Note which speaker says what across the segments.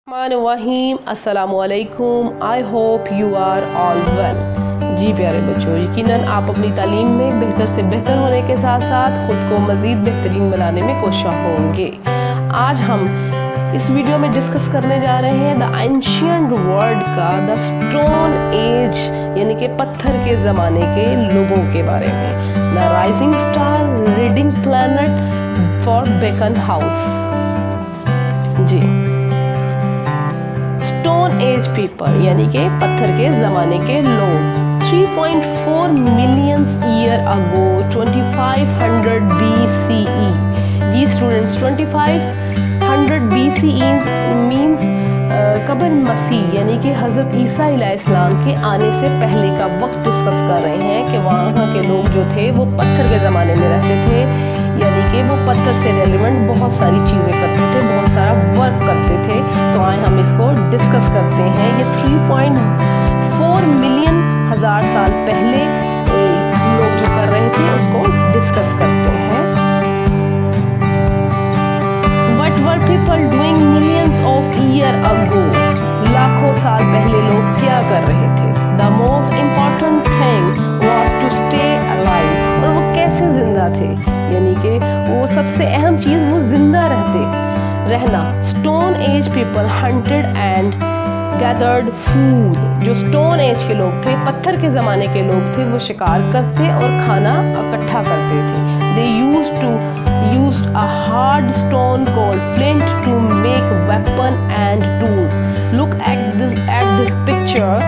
Speaker 1: वहीम अस्सलामुअलैकुम। I hope you are all well. जी प्यारे बच्चों, यकीनन आप अपनी तालीम में बेहतर से बेहतर होने के साथ साथ ख़ुद को मज़ीद बेहतरीन बनाने में कोशिश होंगे। आज हम इस वीडियो में डिस्कस करने जा रहे हैं द एंशिएंट वर्ल्ड का द स्टोन एज यानी कि पत्थर के ज़माने के लोगों के बारे में। The rising star reading planet for Beaconhouse. जी, स्टोन एज पीपल यानी कि पत्थर के ज़माने के लोग 3.4 मिलियन ईयर अगो 2500 BCE। जी स्टूडेंट्स, 2500 BCE मीन्स कबल मसीह यानी कि हज़रत ईसा अलैहिस्सलाम के आने से पहले का वक्त डिस्कस कर रहे हैं कि वहाँ के लोग जो थे वो पत्थर के ज़माने में रहते थे, यानी कि वो पत्थर से रेलिवेंट बहुत सारी चीज़ें करते थे, बहुत सारा वर्क करते थे। तो आए हम इसको डिस्कस करते हैं। ये 3.4 मिलियन हज़ार साल पहले लोग जो कर रहे थे उसको डिस्कस करते हैं। What were people doing millions of years ago? लाखों साल पहले लोग क्या कर रहे थे? The most important thing was to stay alive। और वो कैसे जिंदा थे, यानी कि वो सबसे अहम चीज़ वो जिंदा रहना। Stone age people hunted and gathered food. जो स्टोन एज के लोग थे, पत्थर के ज़माने के लोग थे, वो शिकार करते और खाना इकट्ठा करते थे। They used a hard stone called flint to make weapon and tools। Look at this picture।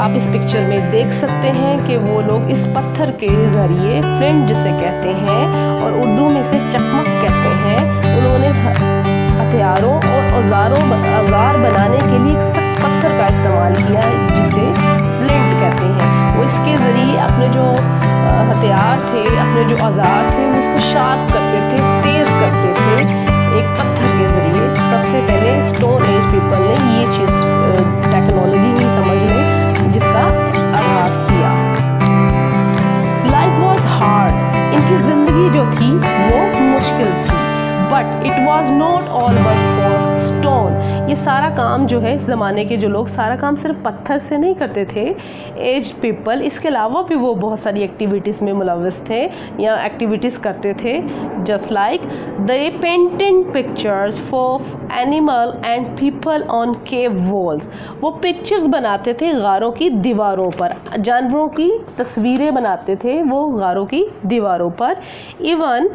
Speaker 1: आप इस पिक्चर में देख सकते हैं कि वो लोग इस पत्थर के ज़रिए, फ्लिंट जिसे कहते हैं और उर्दू में इसे चकमक कहते हैं, उन्होंने हथियारों और औजार बनाने के लिए एक सख्त पत्थर का इस्तेमाल किया जिसे फ्लिंट कहते हैं। वो इसके ज़रिए अपने जो हथियार थे, अपने जो औजार थे, उसको शार्प करते थे, तेज़ करते थे एक पत्थर के ज़रिए। सबसे पहले स्टोन एज पीपल ने ये चीज़ टेक्नोलॉजी ही समझ लें जिसका आगाज़ किया। Life was hard. इनकी ज़िंदगी जो थी वो मुश्किल थी। But it was not all work for stone. ये सारा काम जो है, इस ज़माने के जो लोग सारा काम सिर्फ पत्थर से नहीं करते थे एज पीपल, इसके अलावा भी वो बहुत सारी एक्टिविटीज़ में मुलव्वस थे या एक्टिविटीज़ करते थे। Just like they painting pictures for animal and people on cave walls. वो पिक्चर्स बनाते थे गारों की दीवारों पर, जानवरों की तस्वीरें बनाते थे वो गारों की दीवारों पर। Even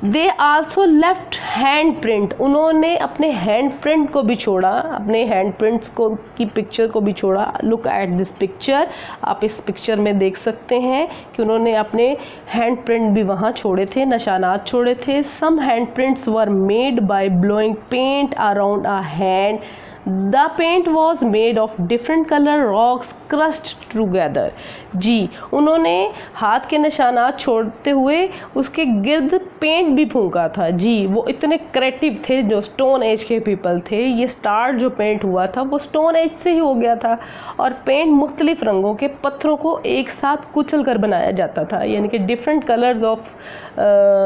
Speaker 1: they also left hand print. उन्होंने अपने हैंड प्रिंट को भी छोड़ा, अपने हैंड प्रिंट्स को की पिक्चर को भी छोड़ा। Look at this picture. आप इस पिक्चर में देख सकते हैं कि उन्होंने अपने हैंड प्रिंट भी वहाँ छोड़े थे, निशानात छोड़े थे। Some hand prints were made by blowing paint around a hand. The paint was made of different colour rocks crushed together. जी, उन्होंने हाथ के निशानात छोड़ते हुए उसके गिर्द पेंट भी फूंका था। जी, वो इतने क्रिएटिव थे जो स्टोन एज के पीपल थे। ये स्टार जो पेंट हुआ था वो स्टोन एज से ही हो गया था, और पेंट मुख्तलिफ रंगों के पत्थरों को एक साथ कुचल कर बनाया जाता था, यानी कि डिफरेंट कलर्स ऑफ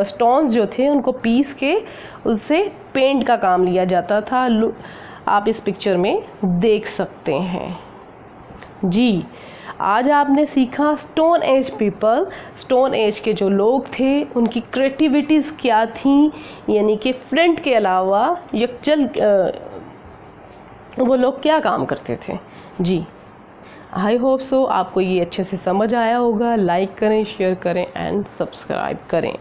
Speaker 1: स्टोन्स जो थे उनको पीस के उससे पेंट का काम लिया जाता था। आप इस पिक्चर में देख सकते हैं। जी, आज आपने सीखा stone age people, stone age के जो लोग थे उनकी क्रिएटिविटीज़ क्या थी, यानी कि फ्लिंट के अलावा यकजल वो लोग क्या काम करते थे। जी, आई होप सो आपको ये अच्छे से समझ आया होगा। लाइक करें, शेयर करें एंड सब्सक्राइब करें।